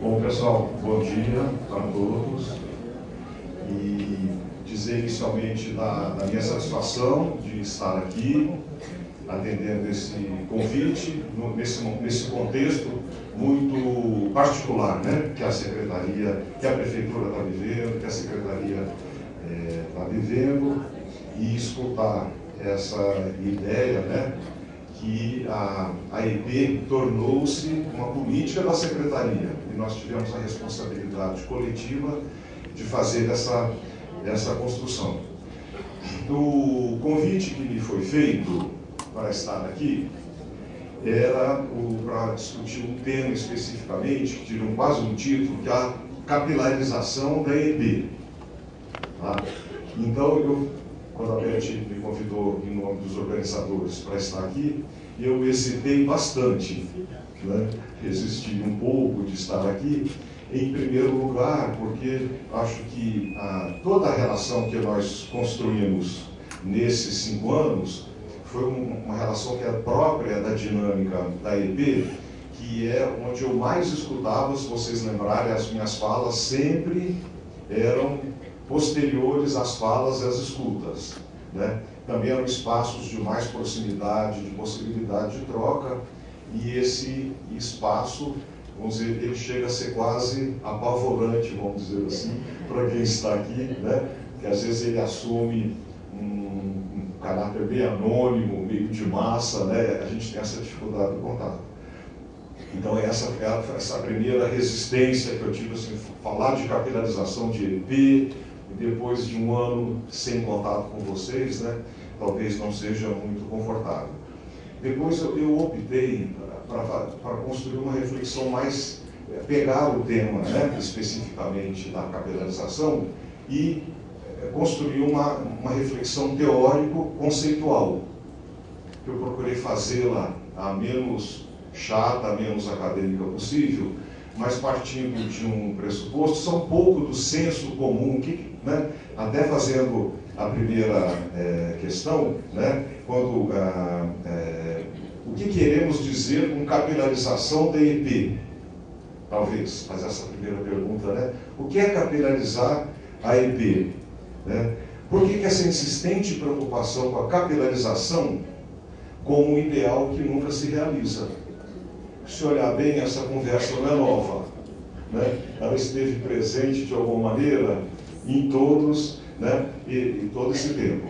Bom, pessoal, bom dia para todos. E dizer inicialmente da minha satisfação de estar aqui, atendendo esse convite, nesse contexto muito particular, né? Que a Secretaria, que a Prefeitura está vivendo, que a Secretaria está vivendo, e escutar essa ideia, né? Que a EP tornou-se uma política da Secretaria, e nós tivemos a responsabilidade coletiva de fazer essa construção. O convite que me foi feito para estar aqui era para discutir um tema especificamente, que tive quase um título, que é a capilarização da EP. Tá? Então, quando a Beth me convidou em nome dos organizadores para estar aqui, eu hesitei bastante, né? Resisti um pouco de estar aqui, em primeiro lugar, porque acho que toda a relação que nós construímos nesses 5 anos foi uma relação que é própria da dinâmica da EP, que é onde eu mais escutava, se vocês lembrarem, as minhas falas sempre eram posteriores às falas e às escutas, né? Também eram espaços de mais proximidade, de possibilidade de troca, e esse espaço, vamos dizer, ele chega a ser quase apavorante, vamos dizer assim, para quem está aqui, né? Que às vezes ele assume um caráter bem anônimo, meio de massa, né? A gente tem essa dificuldade de contato. Então essa primeira resistência que eu tive, assim, falar de capilarização de EP, depois de um ano sem contato com vocês, né, talvez não seja muito confortável. Depois eu optei para construir uma reflexão mais, pegar o tema, né, especificamente da capilarização e construir uma reflexão teórico-conceitual. Eu procurei fazê-la a menos chata, a menos acadêmica possível, mas partindo de um pressuposto, são um pouco do senso comum, né? Até fazendo a primeira questão, né? Quando, o que queremos dizer com capilarização da EP? Talvez, mas essa primeira pergunta, né? O que é capilarizar a EP? Né? Por que essa insistente preocupação com a capilarização como um ideal que nunca se realiza? Se olhar bem, essa conversa não é nova, né? Ela esteve presente de alguma maneira em todos, né? E todo esse tempo.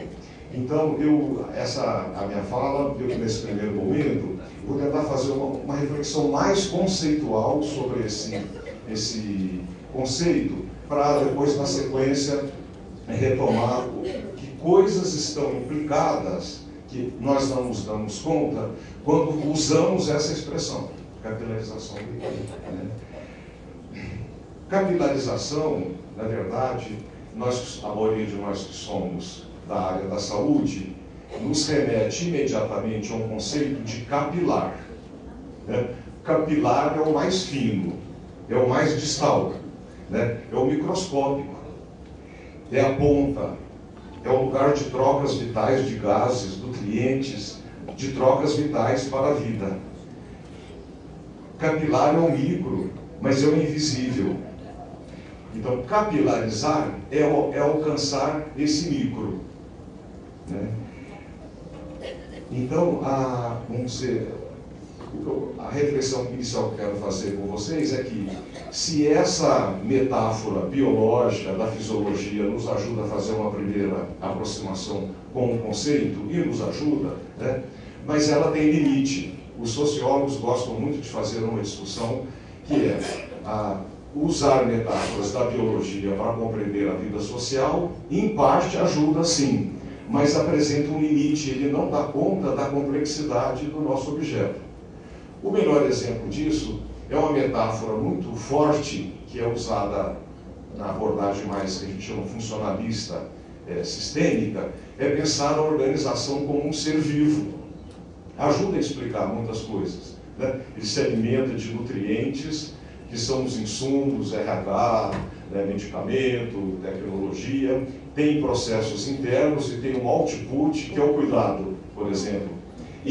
Então, a minha fala, nesse primeiro momento, vou tentar fazer uma reflexão mais conceitual sobre esse conceito, para depois, na sequência, retomar que coisas estão implicadas que nós não nos damos conta quando usamos essa expressão. Capilarização do EP, né? Capilarização, na verdade, a maioria de nós que somos da área da saúde, nos remete imediatamente a um conceito de capilar, né? Capilar é o mais fino, é o mais distal, né? É o microscópico, é a ponta, é o lugar de trocas vitais de gases, nutrientes, de trocas vitais para a vida. Capilar é o micro, mas é o invisível. Então, capilarizar é alcançar esse micro, né? Então, vamos dizer, a reflexão inicial que eu quero fazer com vocês é que, se essa metáfora biológica da fisiologia nos ajuda a fazer uma primeira aproximação com o conceito, e nos ajuda, né? Mas ela tem limite. Os sociólogos gostam muito de fazer uma discussão que é usar metáforas da biologia para compreender a vida social. Em parte ajuda sim, mas apresenta um limite, ele não dá conta da complexidade do nosso objeto. O melhor exemplo disso é uma metáfora muito forte, que é usada na abordagem mais que a gente chama funcionalista sistêmica, é pensar a organização como um ser vivo. Ajuda a explicar muitas coisas, né? Ele se alimenta de nutrientes, que são os insumos, RH, né, medicamento, tecnologia, tem processos internos e tem um output, que é o cuidado, por exemplo.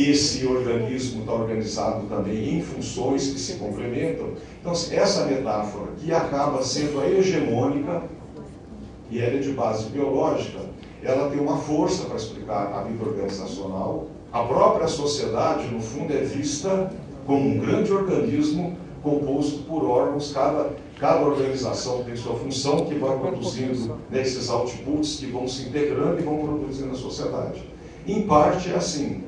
esse organismo está organizado também em funções que se complementam. Então, essa metáfora, que acaba sendo a hegemônica, e ela é de base biológica, ela tem uma força para explicar a vida organizacional. A própria sociedade, no fundo, é vista como um grande organismo composto por órgãos. Cada organização tem sua função, que vai produzindo, né, esses outputs que vão se integrando e vão produzindo a sociedade. Em parte é assim,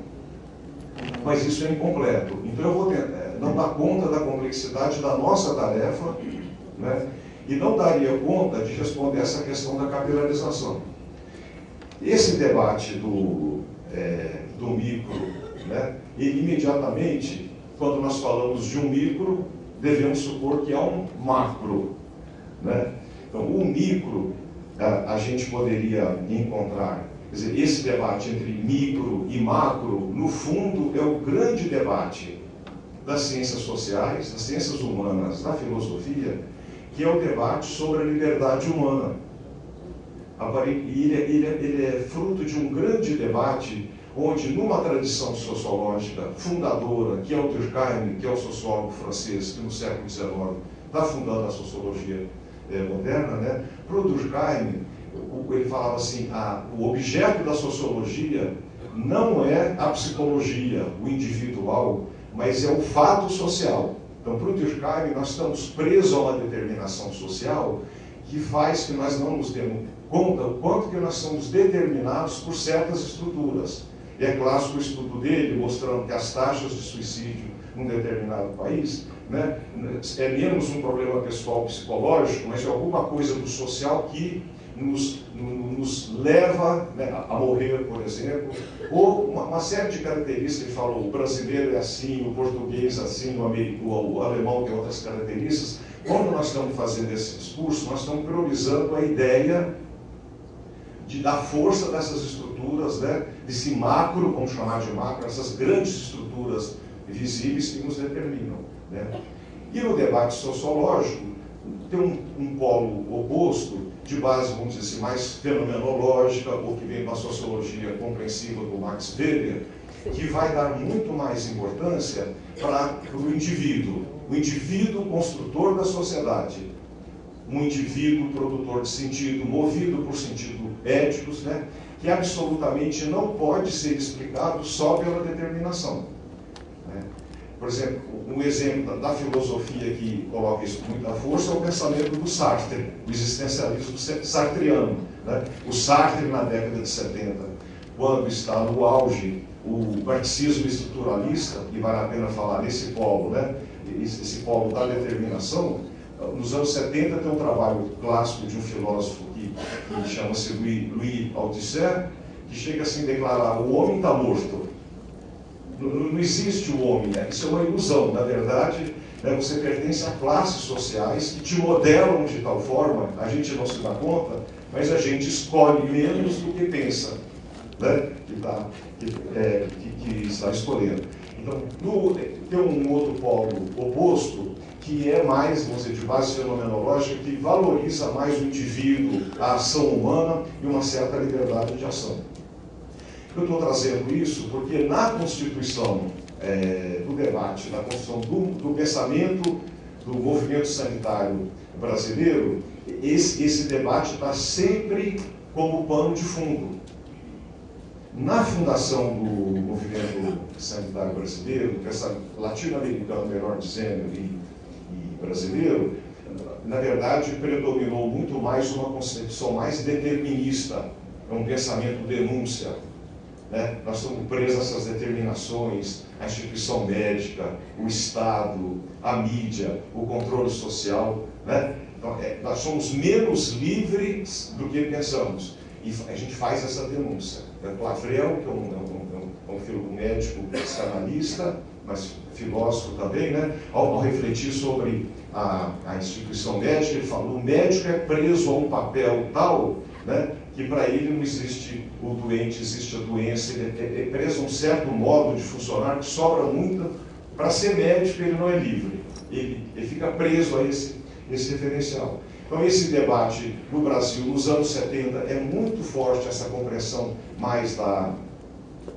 mas isso é incompleto. Então eu vou tentar, não dar conta da complexidade da nossa tarefa, né, e não daria conta de responder essa questão da capilarização. Esse debate do micro, né, e imediatamente, quando nós falamos de um micro, devemos supor que há um macro, né? Então, o micro, a gente poderia encontrar, quer dizer, esse debate entre micro e macro, no fundo, é o grande debate das ciências sociais, das ciências humanas, da filosofia, que é o debate sobre a liberdade humana. E ele é fruto de um grande debate onde, numa tradição sociológica fundadora, que é o Durkheim, que é o sociólogo francês, que no século XIX está fundando a sociologia moderna, né? Para o Durkheim, ele falava assim, o objeto da sociologia não é a psicologia, o individual, mas é o fato social. Então, para o Durkheim, nós estamos presos a uma determinação social que faz que nós não nos demos conta o quanto que nós somos determinados por certas estruturas. E é clássico o estudo dele, mostrando que as taxas de suicídio num determinado país, né, é menos um problema pessoal psicológico, mas é alguma coisa do social que nos leva, né, a morrer, por exemplo, ou uma série de características. Ele falou, o brasileiro é assim, o português assim, o alemão tem outras características. Quando nós estamos fazendo esse discurso, nós estamos priorizando a ideia da força dessas estruturas, né, desse macro, vamos chamar de macro, essas grandes estruturas visíveis que nos determinam, né? E no debate sociológico, tem um polo oposto, de base, vamos dizer assim, mais fenomenológica, ou que vem da sociologia compreensiva do Max Weber, que vai dar muito mais importância para o indivíduo construtor da sociedade, um indivíduo produtor de sentido, movido por sentidos éticos, né, que absolutamente não pode ser explicado só pela determinação, né? Por exemplo, um exemplo da filosofia que coloca isso com muita força é o pensamento do Sartre, o existencialismo sartreano, né? O Sartre, na década de 70, quando está no auge o marxismo estruturalista, e vale a pena falar nesse polo, né, esse polo da determinação. Nos anos 70 tem um trabalho clássico de um filósofo que chama-se Louis Althusser, que chega assim a declarar: o homem está morto. Não existe o homem, né? Isso é uma ilusão. Na verdade, né, você pertence a classes sociais que te modelam de tal forma, a gente não se dá conta, mas a gente escolhe menos do que pensa, né, que está escolhendo. Então, tem um outro polo oposto, que é mais, vamos dizer, de base fenomenológica, que valoriza mais o indivíduo, a ação humana e uma certa liberdade de ação. Eu estou trazendo isso porque na constituição do debate, na construção do pensamento do movimento sanitário brasileiro, esse debate está sempre como pano de fundo. Na fundação do movimento sanitário brasileiro, latino-americano, melhor dizendo, e brasileiro, na verdade, predominou muito mais uma concepção mais determinista, um pensamento denúncia, né? Nós estamos presos a essas determinações, a instituição médica, o Estado, a mídia, o controle social, né? Então, nós somos menos livres do que pensamos. E a gente faz essa denúncia. Clavrel, que é um médico psicanalista, mas filósofo também, né? Ao refletir sobre a instituição médica, ele falou: o médico é preso a um papel tal, né, que para ele não existe o doente, existe a doença, ele é preso a um certo modo de funcionar que sobra muito. Para ser médico, ele não é livre, ele fica preso a esse referencial. Então, esse debate no Brasil, nos anos 70, é muito forte essa compreensão mais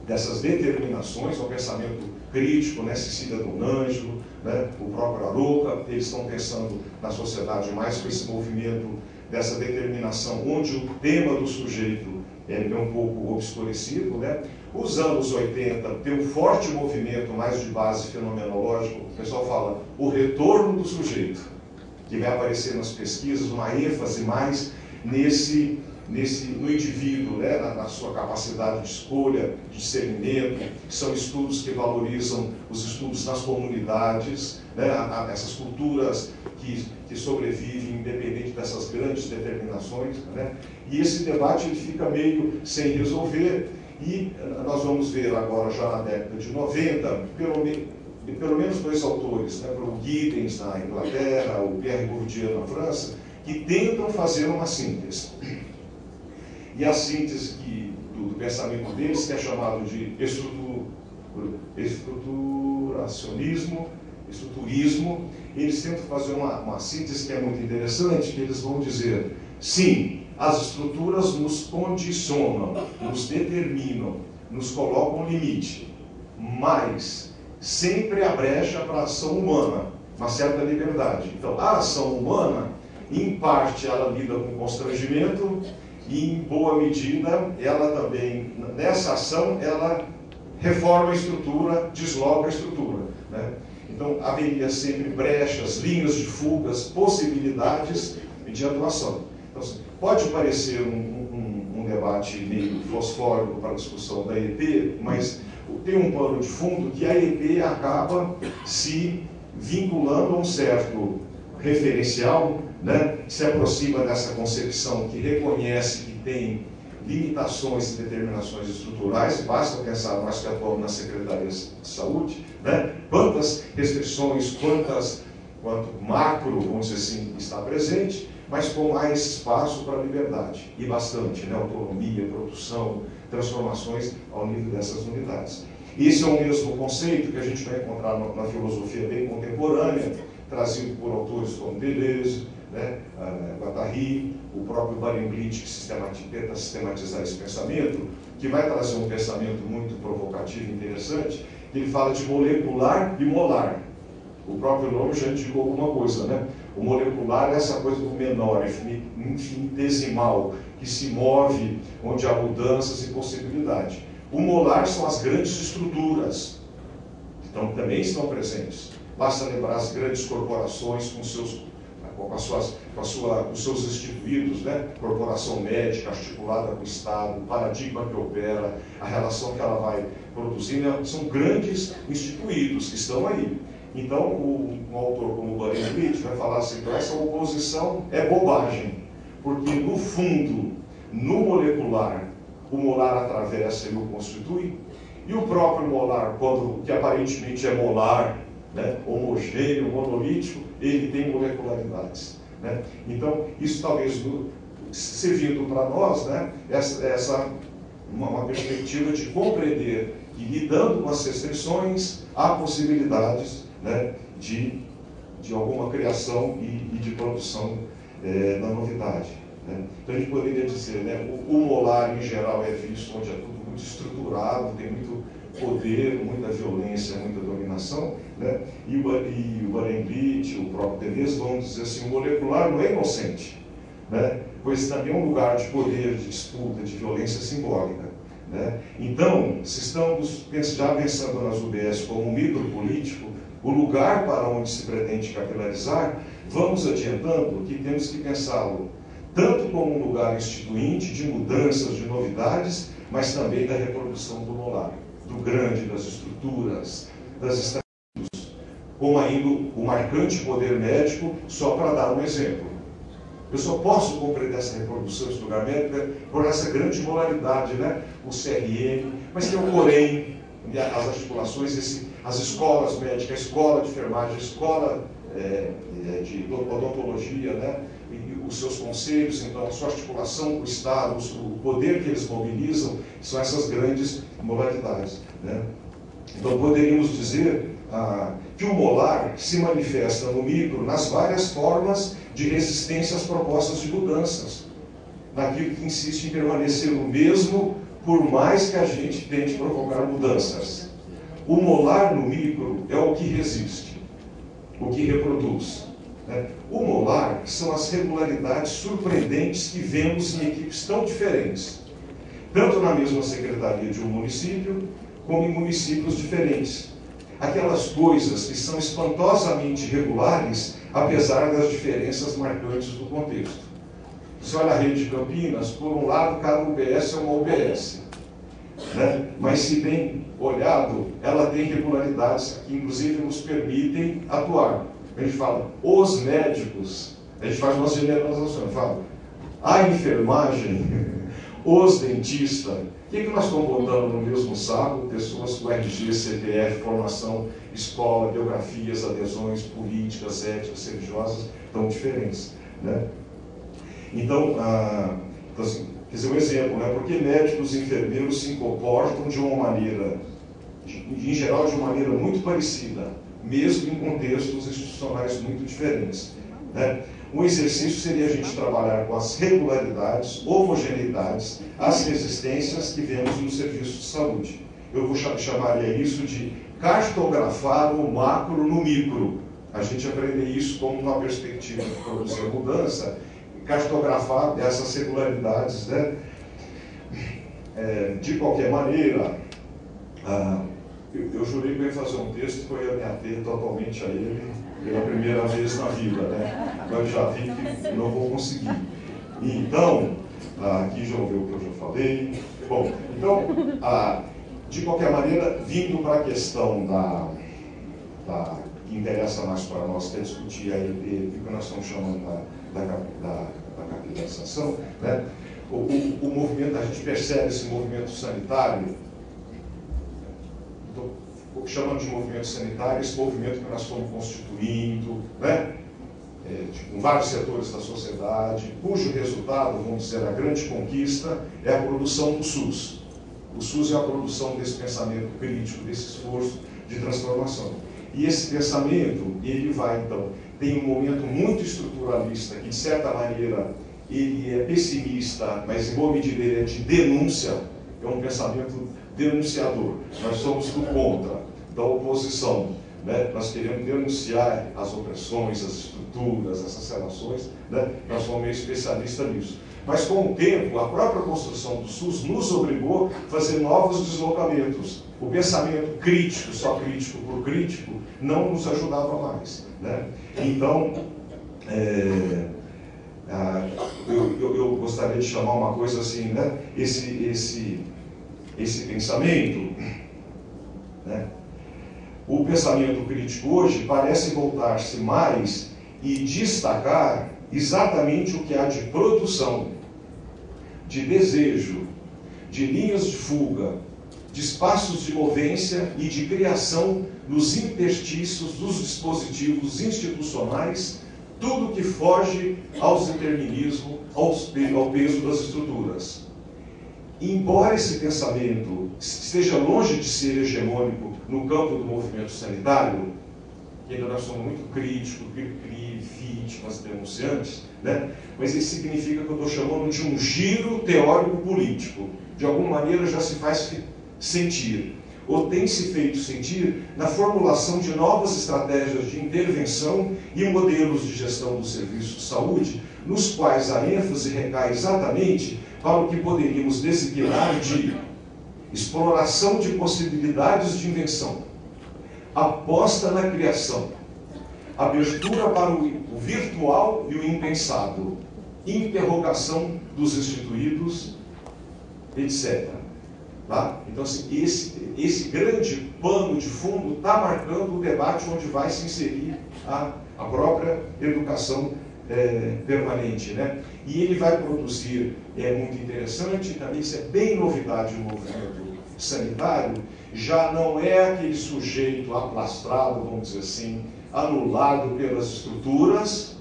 dessas determinações, o pensamento crítico, né, Cecília Donangelo, né, o próprio Aroca, eles estão pensando na sociedade mais com esse movimento dessa determinação, onde o tema do sujeito é um pouco obscurecido, né? Os anos 80 tem um forte movimento mais de base fenomenológica, o pessoal fala o retorno do sujeito, que vai aparecer nas pesquisas, uma ênfase mais no indivíduo, né? na sua capacidade de escolha, de discernimento, são estudos que valorizam os estudos nas comunidades, né? Essas culturas que sobrevivem independente dessas grandes determinações, né? E esse debate ele fica meio sem resolver, e nós vamos ver agora, já na década de 90, pelo menos dois autores, né? O Giddens na Inglaterra, o Pierre Bourdieu na França, que tentam fazer uma síntese. E a síntese do pensamento deles, que é chamado de estruturismo, eles tentam fazer uma síntese que é muito interessante, que eles vão dizer, sim, as estruturas nos condicionam, nos determinam, nos colocam limite, mas sempre há brecha para a ação humana, uma certa liberdade. Então, a ação humana, em parte, ela lida com constrangimento, e em boa medida, ela também, nessa ação, ela reforma a estrutura, desloca a estrutura, né? Então, haveria sempre brechas, linhas de fugas, possibilidades de atuação. Então, pode parecer um debate meio fosfórico para a discussão da EP, mas tem um pano de fundo que a EP acaba se vinculando a um certo referencial, né, que se aproxima dessa concepção que reconhece que tem limitações e determinações estruturais, basta pensar nós que atuamos nas secretarias de saúde, né, quantas restrições, quanto macro, vamos dizer assim, está presente, mas com mais espaço para a liberdade, e bastante, né, autonomia, produção, transformações ao nível dessas unidades. Esse é o mesmo conceito que a gente vai encontrar na filosofia bem contemporânea, trazido por autores como Deleuze, né, Guattari, o próprio Barenglitch, que tenta sistematizar esse pensamento, que vai trazer um pensamento muito provocativo e interessante, que ele fala de molecular e molar. O próprio nome já indicou alguma coisa, né? O molecular é essa coisa do menor, infinitesimal, que se move, onde há mudanças e possibilidade. O molar são as grandes estruturas, então também estão presentes. Basta lembrar as grandes corporações com os seus instituídos, né? Corporação médica articulada com o Estado, o paradigma que opera, a relação que ela vai produzindo, são grandes instituídos que estão aí. Então, um autor como o Barenglitch vai falar assim, então essa oposição é bobagem, porque no fundo, no molecular, o molar atravessa e o constitui, e o próprio molar, que aparentemente é molar, né, homogêneo, monolítico, ele tem molecularidades, né? Então, isso talvez servindo para nós, né, uma perspectiva de compreender que, lidando com as restrições, há possibilidades, né, de alguma criação e de produção da novidade, né? Então, a gente poderia dizer, né, o molar, em geral, é visto onde é tudo muito estruturado, tem muito poder, muita violência, muita dominação, né? E o Barenglitch, o próprio Deleuze vão dizer assim, o molecular não é inocente, né? Pois também é um lugar de poder, de disputa, de violência simbólica, né? Então, se estamos já pensando nas UBS como um micropolítico, o lugar para onde se pretende capilarizar, vamos adiantando que temos que pensá-lo tanto como um lugar instituinte de mudanças, de novidades, mas também da reprodução do molar, do grande, das estruturas, das estatísticas, com ainda o marcante poder médico, só para dar um exemplo. Eu só posso compreender essa reprodução desse lugar médico por essa grande molaridade, né? O CRM, mas tem o COREM, as articulações, as escolas médicas, a escola de enfermagem, a escola de odontologia, né? E os seus conselhos, então a sua articulação com o Estado, o poder que eles mobilizam, são essas grandes modalidades, né? Então poderíamos dizer que o molar se manifesta no micro nas várias formas de resistência às propostas de mudanças, naquilo que insiste em permanecer o mesmo por mais que a gente tente provocar mudanças. O molar no micro é o que resiste, o que reproduz. O molar são as regularidades surpreendentes que vemos em equipes tão diferentes, tanto na mesma secretaria de um município, como em municípios diferentes. Aquelas coisas que são espantosamente regulares, apesar das diferenças marcantes do contexto. Você olha a rede de Campinas, por um lado, cada UBS é uma UBS. Mas, se bem olhado, ela tem regularidades que, inclusive, nos permitem atuar. A gente fala, os médicos, a gente faz uma generalização, fala, a enfermagem, os dentistas. O que nós estamos botando no mesmo saco? Pessoas com RG, CPF, formação, escola, biografias, adesões, políticas, éticas, religiosas, tão diferentes. Então, assim, quer dizer, um exemplo, por que médicos e enfermeiros se comportam de uma maneira, em geral, de uma maneira muito parecida, mesmo em contextos institucionais muito diferentes. Um exercício seria a gente trabalhar com as regularidades, homogeneidades, as resistências que vemos no serviço de saúde. Eu chamaria isso de cartografar o macro no micro. A gente aprender isso como uma perspectiva de produzir mudança, cartografar essas regularidades. De qualquer maneira, eu jurei que eu ia fazer um texto que eu ia me ater totalmente a ele pela primeira vez na vida, Mas já vi que não vou conseguir. Então, aqui já ouviu o que eu já falei. Bom, então, de qualquer maneira, vindo para a questão que interessa mais para nós, que é discutir a ELD, o que nós estamos chamando da capitalização, o movimento, a gente percebe esse movimento sanitário, chamando de movimento sanitário, esse movimento que nós estamos constituindo, com vários setores da sociedade, cujo resultado, vamos dizer, a grande conquista é a produção do SUS. O SUS é a produção desse pensamento crítico, desse esforço de transformação. E esse pensamento, ele vai, então, tem um momento muito estruturalista, que, de certa maneira, ele é pessimista, mas, em boa medida, ele é de denúncia, é um pensamento denunciador. Nós somos do contra, da oposição. Nós queremos denunciar as opressões, as estruturas, essas relações. Nós somos meio especialistas nisso. Mas, com o tempo, a própria construção do SUS nos obrigou a fazer novos deslocamentos. O pensamento crítico, só crítico por crítico, não nos ajudava mais. Então, eu gostaria de chamar uma coisa assim, esse pensamento, o pensamento crítico hoje parece voltar-se mais e destacar exatamente o que há de produção, de desejo, de linhas de fuga, de espaços de movência e de criação nos interstícios dos dispositivos institucionais, tudo que foge aos determinismos, ao peso das estruturas. Embora esse pensamento esteja longe de ser hegemônico no campo do movimento sanitário, que ainda nós somos muito críticos, vítimas, denunciantes, mas isso significa que eu estou chamando de um giro teórico-político. De alguma maneira já se faz sentir, ou tem se feito sentir, na formulação de novas estratégias de intervenção e modelos de gestão do serviço de saúde, nos quais a ênfase recai exatamente para o que poderíamos designar de exploração de possibilidades de invenção, aposta na criação, abertura para o virtual e o impensado, interrogação dos instituídos, etc. Então, assim, esse grande pano de fundo está marcando o debate onde vai se inserir a própria educação permanente. E ele vai produzir, é muito interessante, também isso é bem novidade no movimento sanitário, já não é aquele sujeito aplastrado, vamos dizer assim, anulado pelas estruturas,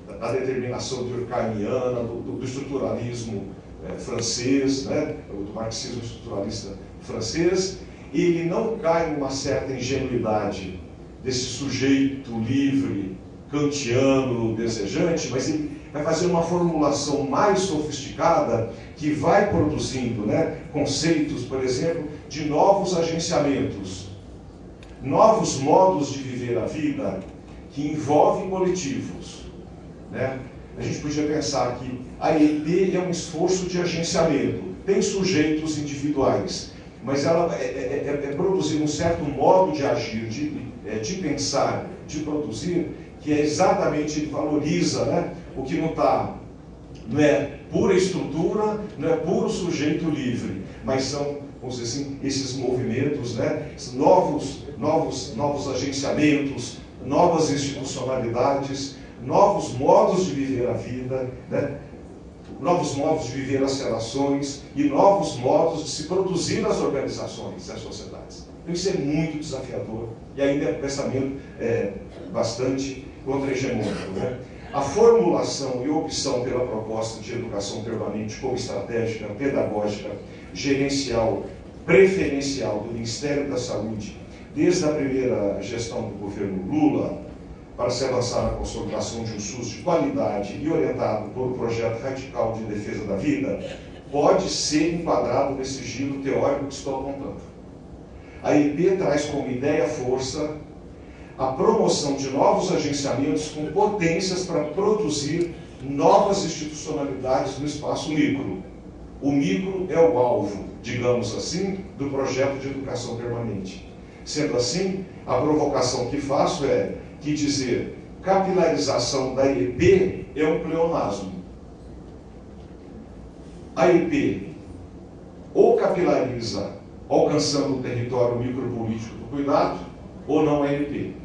da determinação durkheimiana, do estruturalismo francês, do marxismo estruturalista francês. Ele não cai numa certa ingenuidade desse sujeito livre, kantiano, desejante, mas ele vai fazer uma formulação mais sofisticada que vai produzindo, né, conceitos, por exemplo, de novos agenciamentos, novos modos de viver a vida que envolvem coletivos, né? A gente podia pensar que a EIP é um esforço de agenciamento, tem sujeitos individuais, mas ela é produzir um certo modo de agir, de pensar, de produzir, que é exatamente, valoriza, né, o que não é pura estrutura, não é puro sujeito livre, mas são, vamos dizer assim, esses movimentos, né, novos agenciamentos, novas institucionalidades, novos modos de viver a vida, né, novos modos de viver as relações e novos modos de se produzir as organizações, as sociedades. Então isso é muito desafiador e ainda é um pensamento bastante contra-hegemônico, né? A formulação e opção pela proposta de educação permanente como estratégica, pedagógica, gerencial, preferencial do Ministério da Saúde, desde a primeira gestão do governo Lula, para se avançar na consolidação de um SUS de qualidade e orientado por um projeto radical de defesa da vida, pode ser enquadrado nesse giro teórico que estou apontando. A EIP traz como ideia-força a promoção de novos agenciamentos com potências para produzir novas institucionalidades no espaço micro. O micro é o alvo, digamos assim, do projeto de educação permanente. Sendo assim, a provocação que faço é que dizer capilarização da EIP é um pleonasmo. A EIP ou capilariza alcançando o território micropolítico do cuidado, ou não é EIP.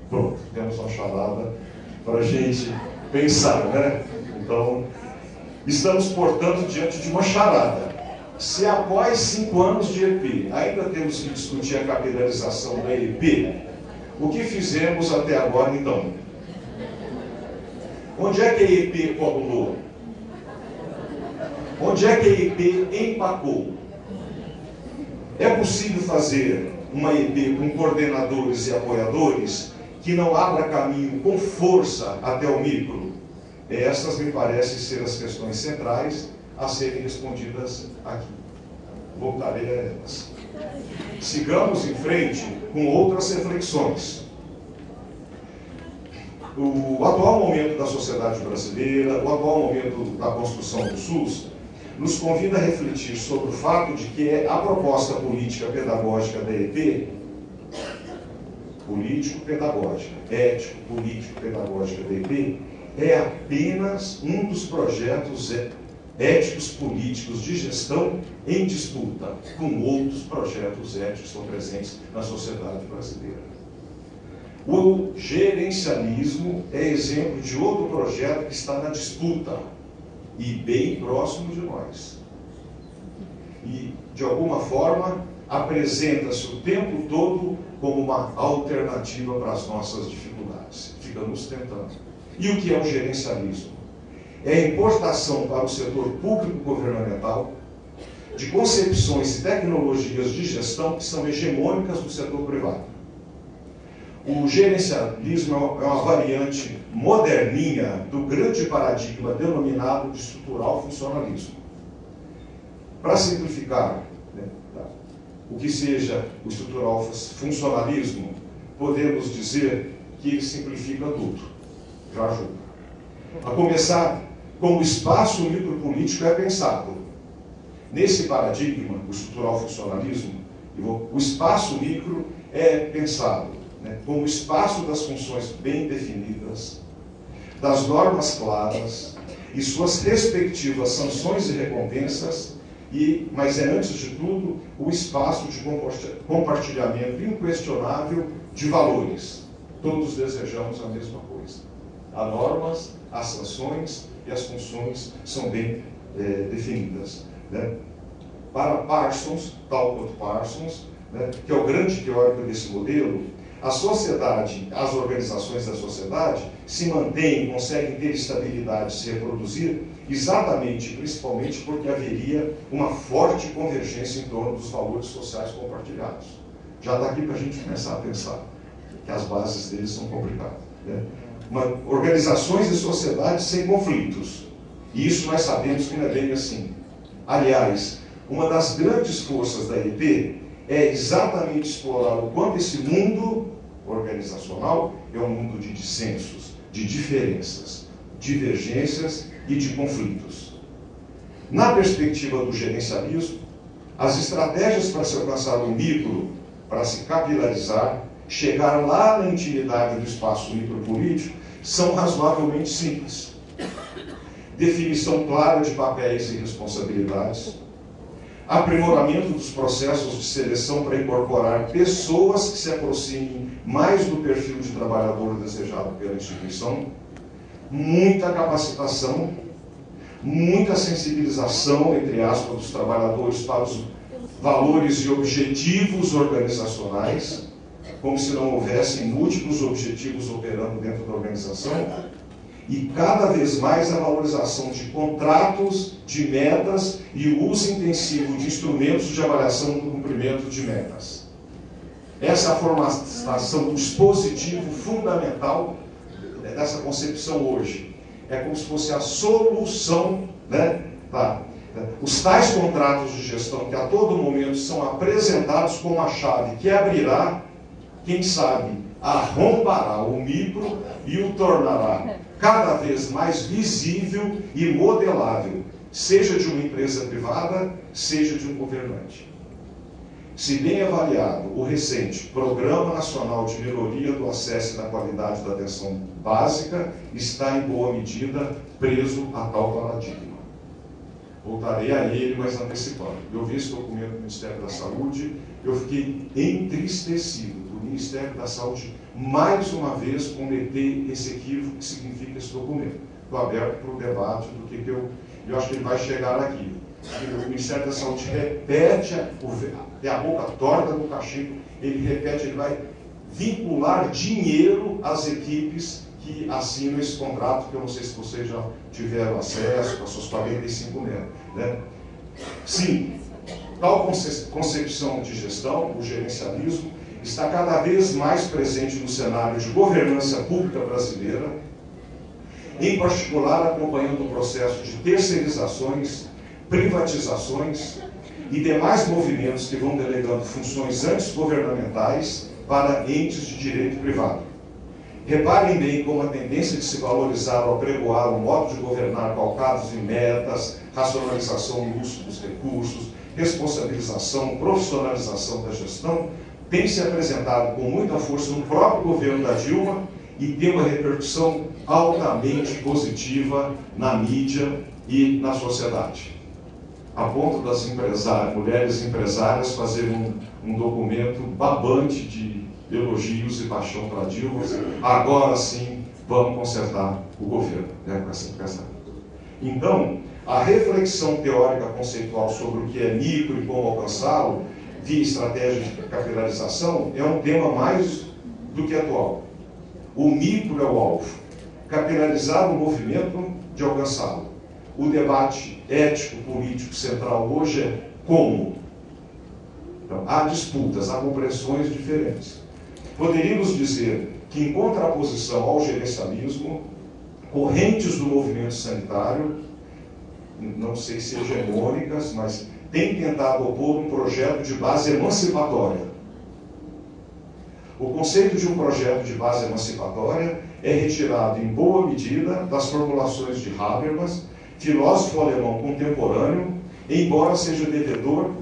Pronto, temos uma charada para a gente pensar, né? Então, estamos, portanto, diante de uma charada. Se após 5 anos de EIP ainda temos que discutir a capilarização da EIP, o que fizemos até agora, então? Onde é que a EIP coagulou? Onde é que a EIP empacou? É possível fazer uma EIP com coordenadores e apoiadores que não abra caminho com força até o micro? Essas me parecem ser as questões centrais a serem respondidas aqui. Voltarei a elas. Sigamos em frente com outras reflexões. O atual momento da sociedade brasileira, o atual momento da construção do SUS, nos convida a refletir sobre o fato de que a proposta política pedagógica da EIP, político-pedagógica, ético-político-pedagógica da EIP, é apenas um dos projetos éticos políticos de gestão em disputa com outros projetos éticos que estão presentes na sociedade brasileira. O gerencialismo é exemplo de outro projeto que está na disputa e bem próximo de nós. E, de alguma forma, apresenta-se o tempo todo como uma alternativa para as nossas dificuldades. Ficamos tentando. E o que é o gerencialismo? É a importação para o setor público governamental de concepções e tecnologias de gestão que são hegemônicas do setor privado. O gerencialismo é uma variante moderninha do grande paradigma denominado de estrutural funcionalismo. Para simplificar, né, o que seja o estrutural funcionalismo, podemos dizer que ele simplifica tudo. Já ajuda. A começar, como o espaço micropolítico é pensado. Nesse paradigma, o estrutural funcionalismo, o espaço micro é pensado, né, como o espaço das funções bem definidas, das normas claras e suas respectivas sanções e recompensas, mas é, antes de tudo, o espaço de compartilhamento inquestionável de valores. Todos desejamos a mesma coisa. As normas, as sanções e as funções são bem definidas, né? Para Parsons, Talcott Parsons, né, que é o grande teórico desse modelo, a sociedade, as organizações da sociedade se mantêm, conseguem ter estabilidade, se reproduzir, exatamente, principalmente porque haveria uma forte convergência em torno dos valores sociais compartilhados. Já está aqui para a gente começar a pensar que as bases deles são complicadas, né? organizações e sociedades sem conflitos. E isso nós sabemos que não é bem assim. Aliás, uma das grandes forças da EIP é exatamente explorar o quanto esse mundo organizacional é um mundo de dissensos, de diferenças, divergências e de conflitos. Na perspectiva do gerencialismo, as estratégias para se alcançar o micro, para se capilarizar, chegar lá na intimidade do espaço micropolítico, são razoavelmente simples. Definição clara de papéis e responsabilidades, aprimoramento dos processos de seleção para incorporar pessoas que se aproximem mais do perfil de trabalhador desejado pela instituição, muita capacitação, muita sensibilização, entre aspas, dos trabalhadores para os valores e objetivos organizacionais, como se não houvessem múltiplos objetivos operando dentro da organização, e cada vez mais a valorização de contratos, de metas e o uso intensivo de instrumentos de avaliação do cumprimento de metas. Essa é a formatação do dispositivo fundamental dessa concepção hoje. É como se fosse a solução, né? Os tais contratos de gestão que a todo momento são apresentados como a chave que abrirá, quem sabe, arrombará o micro e o tornará cada vez mais visível e modelável, seja de uma empresa privada, seja de um governante. Se bem avaliado o recente Programa Nacional de Melhoria do Acesso e da Qualidade da Atenção Básica, está em boa medida preso a tal paradigma. Voltarei a ele, mas antecipando. Eu vi esse documento do Ministério da Saúde, eu fiquei entristecido do Ministério da Saúde mais uma vez cometer esse equívoco que significa esse documento. Estou aberto para o debate do que eu acho que ele vai chegar aqui. O Ministério da Saúde repete, a boca torta no cachimbo, ele repete, ele vai vincular dinheiro às equipes que assinam esse contrato, que eu não sei se vocês já tiveram acesso com as suas 45 metros. Né? Sim, tal concepção de gestão, o gerencialismo, está cada vez mais presente no cenário de governança pública brasileira, em particular acompanhando o processo de terceirizações, privatizações e demais movimentos que vão delegando funções antes governamentais para entes de direito privado. Reparem bem como a tendência de se valorizar ou apregoar um modo de governar calcados em metas, racionalização no uso dos recursos, responsabilização, profissionalização da gestão, tem se apresentado com muita força no próprio governo da Dilma e tem uma repercussão altamente positiva na mídia e na sociedade. A ponto das mulheres empresárias fazerem um documento babante de elogios e paixão para Dilma. Agora sim, vamos consertar o governo. Né, com essa. Então, a reflexão teórica conceitual sobre o que é micro e como alcançá-lo, via estratégia de capilarização, é um tema mais do que atual. O micro é o alvo. Capilarizar o movimento de alcançá-lo. O debate ético-político central hoje é como. Então, há disputas, há compreensões diferentes. Poderíamos dizer que, em contraposição ao gerencialismo, correntes do movimento sanitário, não sei se hegemônicas, mas têm tentado opor um projeto de base emancipatória. O conceito de um projeto de base emancipatória é retirado em boa medida das formulações de Habermas, filósofo alemão contemporâneo, embora seja devedor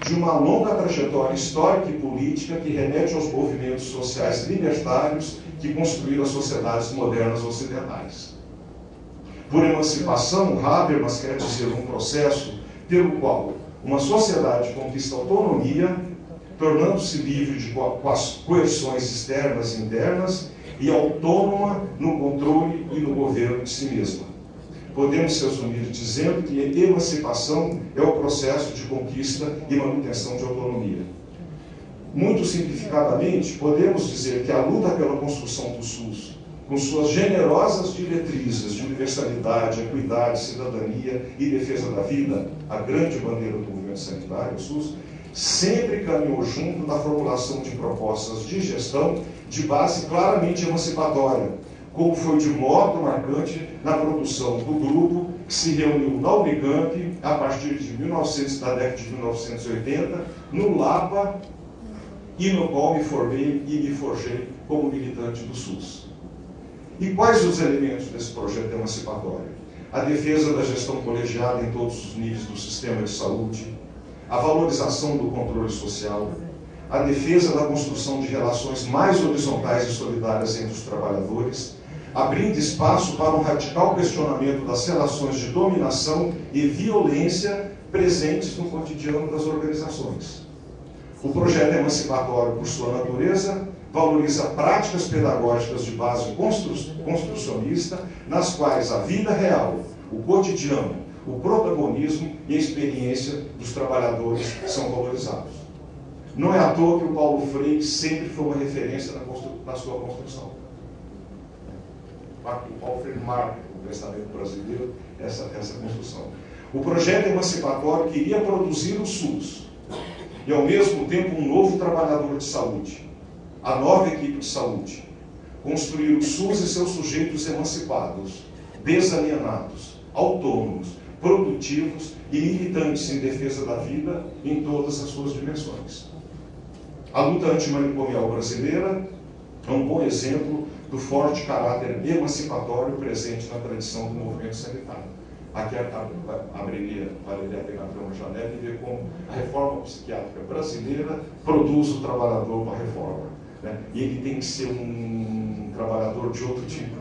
de uma longa trajetória histórica e política que remete aos movimentos sociais libertários que construíram as sociedades modernas ocidentais. Por emancipação, Habermas quer dizer um processo pelo qual uma sociedade conquista autonomia, tornando-se livre de coerções externas e internas e autônoma no controle e no governo de si mesma. Podemos resumir dizendo que a emancipação é o processo de conquista e manutenção de autonomia. Muito simplificadamente, podemos dizer que a luta pela construção do SUS, com suas generosas diretrizes de universalidade, equidade, cidadania e defesa da vida, a grande bandeira do movimento sanitário, o SUS, sempre caminhou junto da formulação de propostas de gestão de base claramente emancipatória, como foi de modo marcante na produção do grupo que se reuniu na Unicamp a partir da década de 1980, no Lapa, e no qual me formei e me forjei como militante do SUS. E quais os elementos desse projeto emancipatório? A defesa da gestão colegiada em todos os níveis do sistema de saúde, a valorização do controle social, a defesa da construção de relações mais horizontais e solidárias entre os trabalhadores, abrindo espaço para um radical questionamento das relações de dominação e violência presentes no cotidiano das organizações. O projeto emancipatório, por sua natureza, valoriza práticas pedagógicas de base construcionista, nas quais a vida real, o cotidiano, o protagonismo e a experiência dos trabalhadores são valorizados. Não é à toa que o Paulo Freire sempre foi uma referência na sua construção. O Paulo Freire marca no pensamento brasileiro essa construção. O projeto emancipatório queria produzir o SUS e, ao mesmo tempo, um novo trabalhador de saúde, a nova equipe de saúde, construir o SUS e seus sujeitos emancipados, desalienados, autônomos, produtivos e militantes em defesa da vida em todas as suas dimensões. A luta antimanicomial brasileira é um bom exemplo do forte caráter emancipatório presente na tradição do movimento sanitário. Aqui valeria a pena abrir uma janela e ver como a reforma psiquiátrica brasileira produz o trabalhador com a reforma. Né? E ele tem que ser um trabalhador de outro tipo.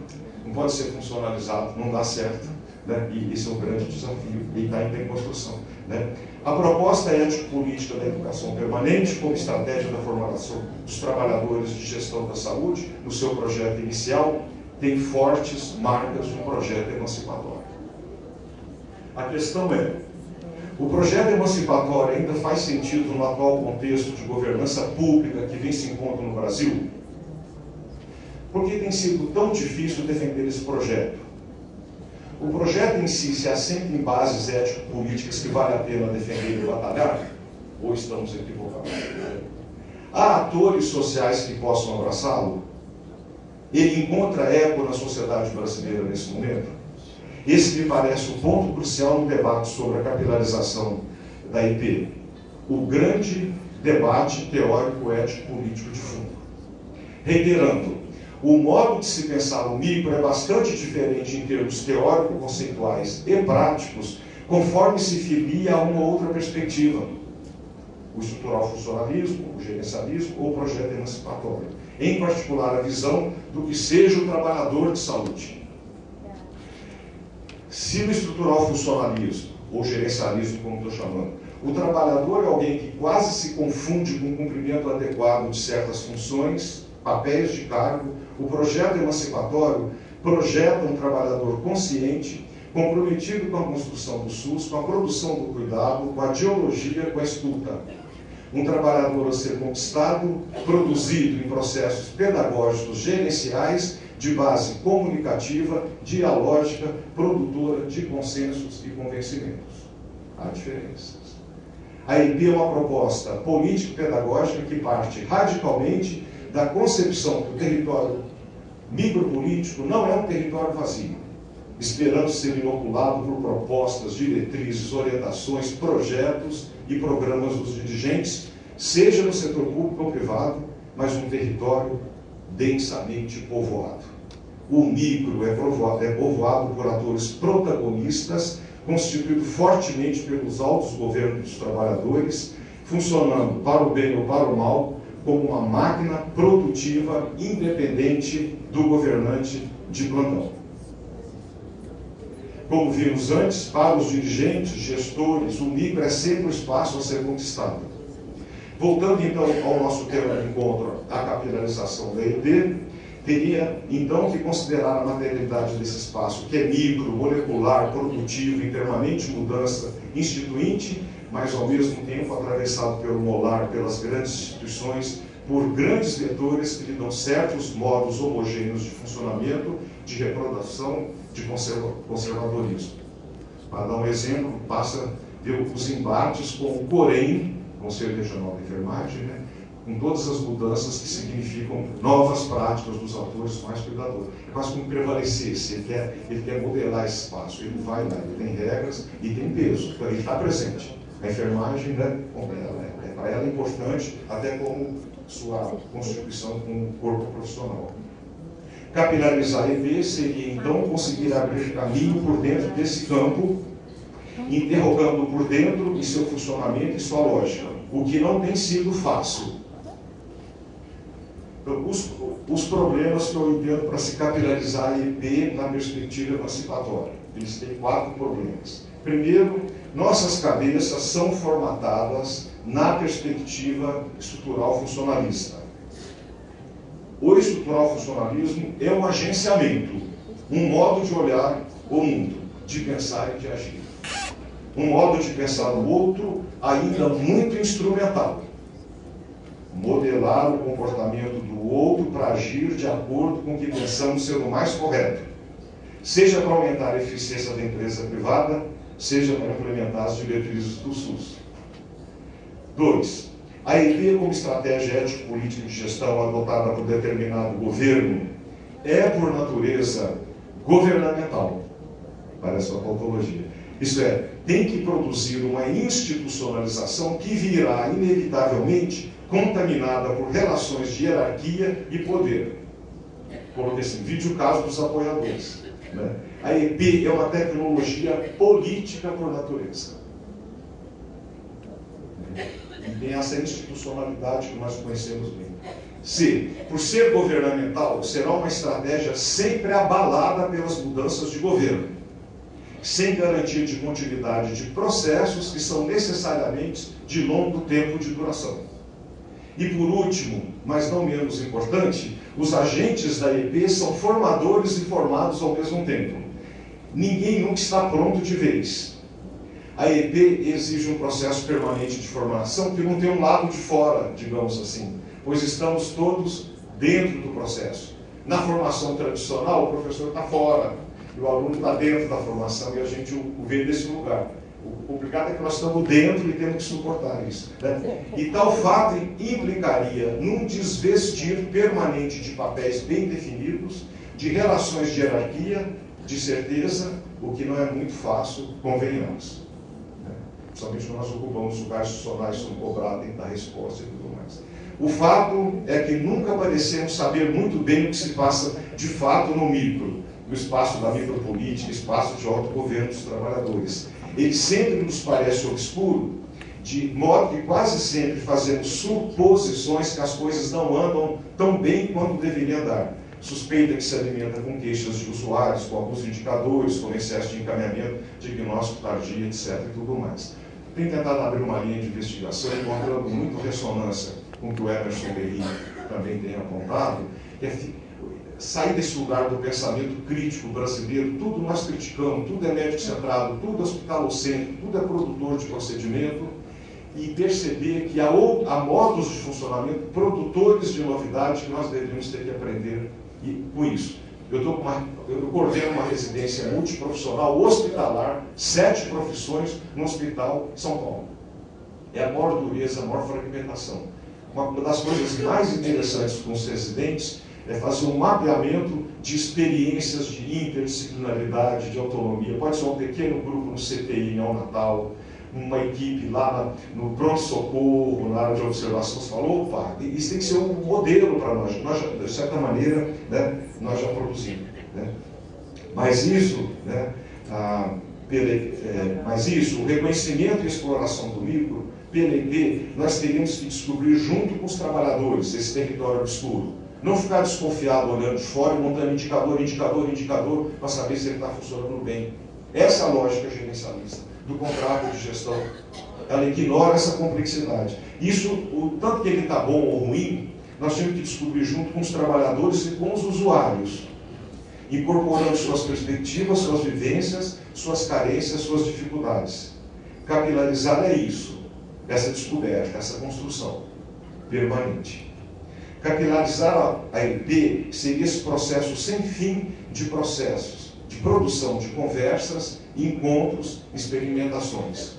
Não pode ser funcionalizado, não dá certo. Né? E esse é um grande desafio, e está ainda em construção. Né? A proposta ético-política da educação permanente, como estratégia da formação dos trabalhadores de gestão da saúde, no seu projeto inicial, tem fortes marcas de um projeto emancipatório. A questão é, o projeto emancipatório ainda faz sentido no atual contexto de governança pública que vem se encontra no Brasil? Por que tem sido tão difícil defender esse projeto? O projeto em si se assenta em bases ético-políticas que vale a pena defender e batalhar? Ou estamos equivocados? Há atores sociais que possam abraçá-lo? Ele encontra eco na sociedade brasileira nesse momento? Esse me parece o ponto crucial no debate sobre a capilarização da IP. O grande debate teórico, ético, político de fundo. Reiterando, o modo de se pensar o micro é bastante diferente em termos teórico-conceituais e práticos, conforme se filia a uma outra perspectiva. O estrutural funcionalismo, o gerencialismo ou o projeto emancipatório. Em particular, a visão do que seja o trabalhador de saúde. Se no estrutural funcionalismo, ou gerencialismo, como estou chamando, o trabalhador é alguém que quase se confunde com o cumprimento adequado de certas funções, papéis de cargo, o projeto emancipatório projeta um trabalhador consciente, comprometido com a construção do SUS, com a produção do cuidado, com a ideologia, com a escuta. Um trabalhador a ser conquistado, produzido em processos pedagógicos gerenciais, de base comunicativa, dialógica, produtora de consensos e convencimentos. Há diferenças. A IP é uma proposta político-pedagógica que parte radicalmente da concepção que o território micropolítico não é um território vazio, esperando ser inoculado por propostas, diretrizes, orientações, projetos e programas dos dirigentes, seja no setor público ou privado, mas um território densamente povoado. O micro é povoado por atores protagonistas, constituído fortemente pelos altos governos dos trabalhadores, funcionando para o bem ou para o mal, como uma máquina produtiva independente do governante de plantão. Como vimos antes, para os dirigentes, gestores, o micro é sempre o espaço a ser conquistado. Voltando então ao nosso tema de encontro, a capilarização da IP, teria então que considerar a materialidade desse espaço, que é micro, molecular, produtivo, em permanente mudança, instituinte, mas ao mesmo tempo atravessado pelo molar, pelas grandes instituições, por grandes vetores que lhe dão certos modos homogêneos de funcionamento, de reprodução, de conservadorismo. Para dar um exemplo, passa os embates com o COREM, Conselho Regional de Enfermagem, né? com todas as mudanças que significam novas práticas dos atores mais cuidadores. É quase como prevalecesse, ele quer modelar esse espaço, ele vai lá, ele tem regras e tem peso, então ele está presente. A enfermagem, né, para ela é importante, até como sua constituição como corpo profissional. Capilarizar a EP seria, então, conseguir abrir caminho por dentro desse campo, interrogando por dentro em seu funcionamento e sua lógica, o que não tem sido fácil. Então, os problemas que eu entendo para se capilarizar a EP na perspectiva emancipatória. Eles têm 4 problemas. Primeiro, nossas cabeças são formatadas na perspectiva estrutural funcionalista. O estrutural funcionalismo é um agenciamento, um modo de olhar o mundo, de pensar e de agir. Um modo de pensar o outro ainda muito instrumental. Modelar o comportamento do outro para agir de acordo com o que pensamos ser o mais correto. Seja para aumentar a eficiência da empresa privada, seja para implementar as diretrizes do SUS. 2. A EP, como estratégia ético-política de gestão adotada por determinado governo, é, por natureza, governamental. Parece uma tautologia. Isso é, tem que produzir uma institucionalização que virá, inevitavelmente, contaminada por relações de hierarquia e poder. Coloquei assim, vide o caso dos apoiadores. Né? A EP é uma tecnologia política por natureza. E tem essa institucionalidade que nós conhecemos bem. C. Por ser governamental, será uma estratégia sempre abalada pelas mudanças de governo, sem garantia de continuidade de processos que são necessariamente de longo tempo de duração. E por último, mas não menos importante, os agentes da EP são formadores e formados ao mesmo tempo. Ninguém nunca está pronto de vez. A EP exige um processo permanente de formação que não tem um lado de fora, digamos assim, pois estamos todos dentro do processo. Na formação tradicional, o professor está fora, e o aluno está dentro da formação, e a gente o vê desse lugar. O complicado é que nós estamos dentro e temos que suportar isso. Né? E tal fato implicaria num desvestir permanente de papéis bem definidos, de relações de hierarquia, de certeza, o que não é muito fácil, convenhamos. Principalmente quando nós ocupamos lugares institucionais, somos cobrados, tem que dar resposta e tudo mais. O fato é que nunca parecemos saber muito bem o que se passa de fato no micro, no espaço da micropolítica, espaço de autogoverno dos trabalhadores. Ele sempre nos parece obscuro, de modo que quase sempre fazemos suposições que as coisas não andam tão bem quanto deveriam andar. Suspeita que se alimenta com queixas de usuários, com alguns indicadores, com excesso de encaminhamento, diagnóstico tardio, etc. e tudo mais. Tem tentado abrir uma linha de investigação, encontrando muito ressonância com o que o Emerson Berry também tem apontado, que é sair desse lugar do pensamento crítico brasileiro, tudo nós criticamos, tudo é médico-centrado, tudo hospitalocêntrico, tudo é produtor de procedimento, e perceber que há modos de funcionamento, produtores de novidade, que nós deveríamos ter que aprender com isso. Eu coordeno uma residência multiprofissional hospitalar, 7 profissões no Hospital São Paulo. É a maior dureza, a maior fragmentação. Uma das coisas mais interessantes com os residentes é fazer um mapeamento de experiências de interdisciplinaridade, de autonomia. Pode ser um pequeno grupo no CTI neonatal, uma equipe lá no pronto-socorro, na área de observação. Você falou, opa, isso tem que ser um modelo para nós. Nós já, de certa maneira, né, nós já produzimos. Né? Mas isso, né, o reconhecimento e exploração do micro, pela EP, nós teríamos que descobrir junto com os trabalhadores esse território obscuro. Não ficar desconfiado olhando de fora e montando indicador, para saber se ele está funcionando bem. Essa é a lógica gerencialista do contrato de gestão. Ela ignora essa complexidade. Isso, o tanto que ele está bom ou ruim, nós temos que descobrir junto com os trabalhadores e com os usuários, incorporando suas perspectivas, suas vivências, suas carências, suas dificuldades. Capilarizar é isso, essa descoberta, essa construção permanente. Capilarizar a EP seria esse processo sem fim de processos, de produção de conversas, encontros, experimentações.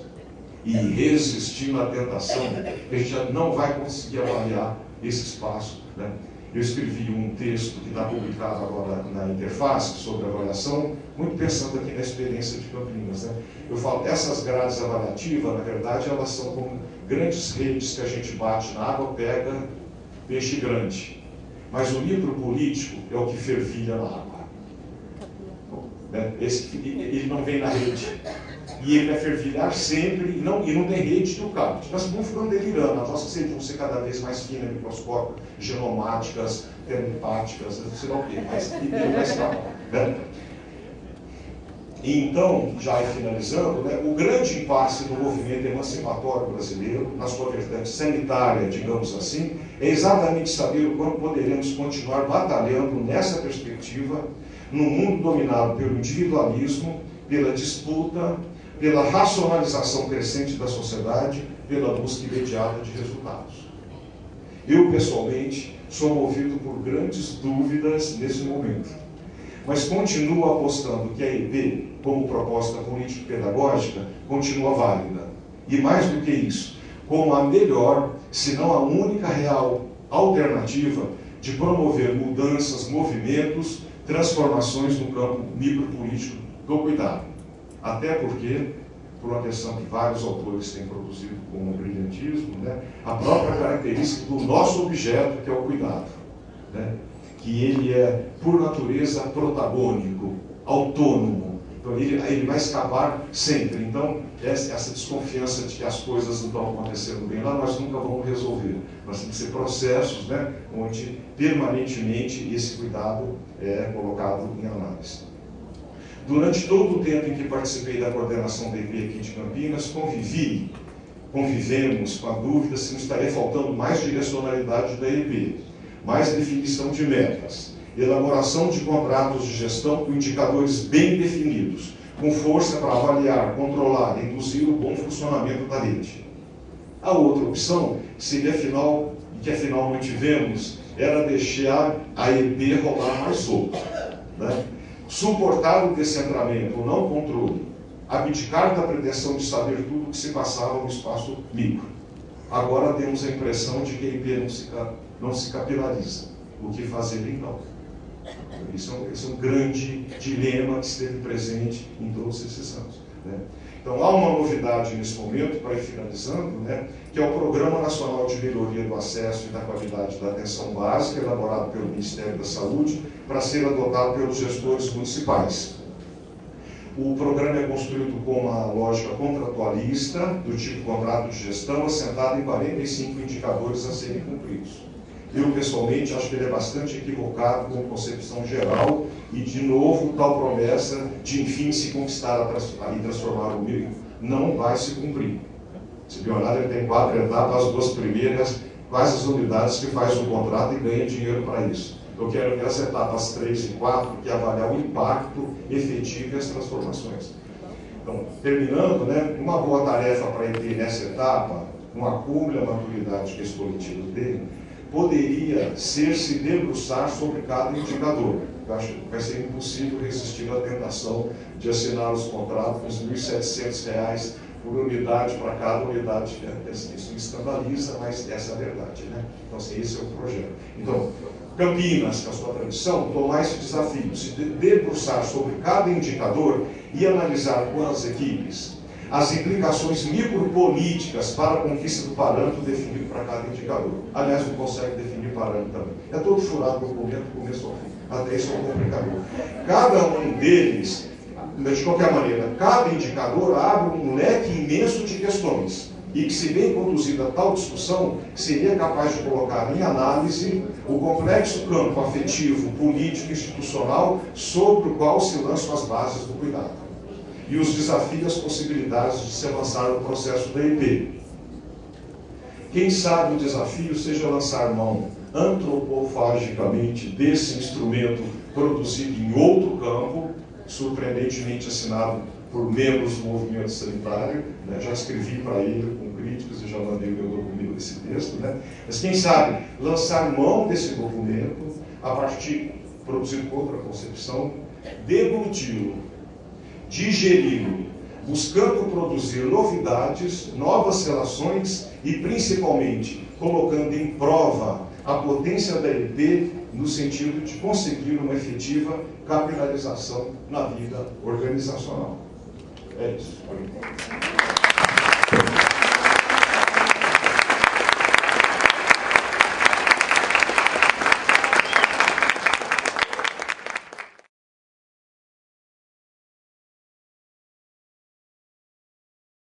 e resistindo à tentação, a gente já não vai conseguir avaliar esse espaço, né? Eu escrevi um texto que está publicado agora na Interface sobre avaliação, muito pensando aqui na experiência de Campinas, né? Eu falo, essas grades avaliativas, na verdade, elas são como grandes redes que a gente bate na água, pega peixe grande. Mas o livro político é o que fervilha na água. Né? Ele não vem na rede. E ele vai fervilhar sempre, e não tem rede de cabo. Nós estamos ficando delirando, as nossas redes vão ser cada vez mais finas, microscópicas, genomáticas, termopáticas, não sei lá o quê, mas ele vai escapar. Né? E então, já finalizando, né, o grande impasse do movimento emancipatório brasileiro, na sua vertente sanitária, digamos assim, é exatamente saber o quanto poderemos continuar batalhando nessa perspectiva, num mundo dominado pelo individualismo, pela disputa, pela racionalização crescente da sociedade, pela busca imediata de resultados. Eu, pessoalmente, sou movido por grandes dúvidas nesse momento, mas continuo apostando que a EP, como proposta político-pedagógica, continua válida. E mais do que isso, como a melhor, se não a única real alternativa de promover mudanças, movimentos, transformações no campo micropolítico do cuidado. Até porque, por uma questão que vários autores têm produzido com um brilhantismo, né, a própria característica do nosso objeto, que é o cuidado, né, que ele é, por natureza, protagônico, autônomo. Então, ele vai escapar sempre. Então, essa desconfiança de que as coisas não estão acontecendo bem lá, nós nunca vamos resolver. Nós temos que ser processos, né, onde permanentemente esse cuidado é colocado em análise. Durante todo o tempo em que participei da coordenação da EP aqui de Campinas, convivemos com a dúvida se não estaria faltando mais direcionalidade da EP, mais definição de metas, elaboração de contratos de gestão com indicadores bem definidos, com força para avaliar, controlar e induzir o bom funcionamento da rede. A outra opção, seria afinal, e que afinal não tivemos, era deixar a EP rolar mais solta, né? Suportar o descentramento, o não controle, abdicar da pretensão de saber tudo o que se passava no espaço micro. Agora temos a impressão de que a IP não se capilariza. O que fazer então? Isso é um grande dilema que esteve presente em todos esses anos, né? Então, há uma novidade nesse momento, para ir finalizando, né, que é o Programa Nacional de Melhoria do Acesso e da Qualidade da Atenção Básica, elaborado pelo Ministério da Saúde, para ser adotado pelos gestores municipais. O programa é construído com uma lógica contratualista, do tipo contrato de gestão, assentado em 45 indicadores a serem cumpridos. Eu, pessoalmente, acho que ele é bastante equivocado com concepção geral e, de novo, tal promessa de, enfim, se conquistar e transformar o micro não vai se cumprir. Se piorar, ele tem 4 etapas, as 2 primeiras, quais as unidades que faz o contrato e ganha dinheiro para isso. Eu quero ver as etapas 3 e 4, que é avaliar o impacto efetivo e as transformações. Então, terminando, né, uma boa tarefa para ir nessa etapa, um acúmulo à maturidade que esse coletivo tem, poderia ser se debruçar sobre cada indicador. Eu acho que vai ser impossível resistir à tentação de assinar os contratos com R$ 1.700 por unidade para cada unidade. Isso me escandaliza, mas essa é a verdade, né? Então, assim, esse é o projeto. Então, Campinas, com a sua tradição, tomar esse desafio, se debruçar sobre cada indicador e analisar com as equipes as implicações micropolíticas para a conquista do parâmetro definido para cada indicador. Aliás, não consegue definir parâmetro também. É todo furado o documento, começo ao fim. Até isso é um complicador. Cada um deles, de qualquer maneira, cada indicador abre um leque imenso de questões. E que, se bem conduzida tal discussão, seria capaz de colocar em análise o complexo campo afetivo, político e institucional sobre o qual se lançam as bases do cuidado. E os desafios e as possibilidades de se avançar no processo da EP. Quem sabe o desafio seja lançar mão antropofagicamente desse instrumento produzido em outro campo, surpreendentemente assinado por membros do movimento sanitário, né? Já escrevi para ele com críticos e já mandei o meu documento desse texto, né? Mas quem sabe lançar mão desse documento a partir, produzido com outra concepção, degluti-lo, digeri-lo, buscando produzir novidades, novas relações e, principalmente, colocando em prova a potência da EP no sentido de conseguir uma efetiva capilarização na vida organizacional. É isso.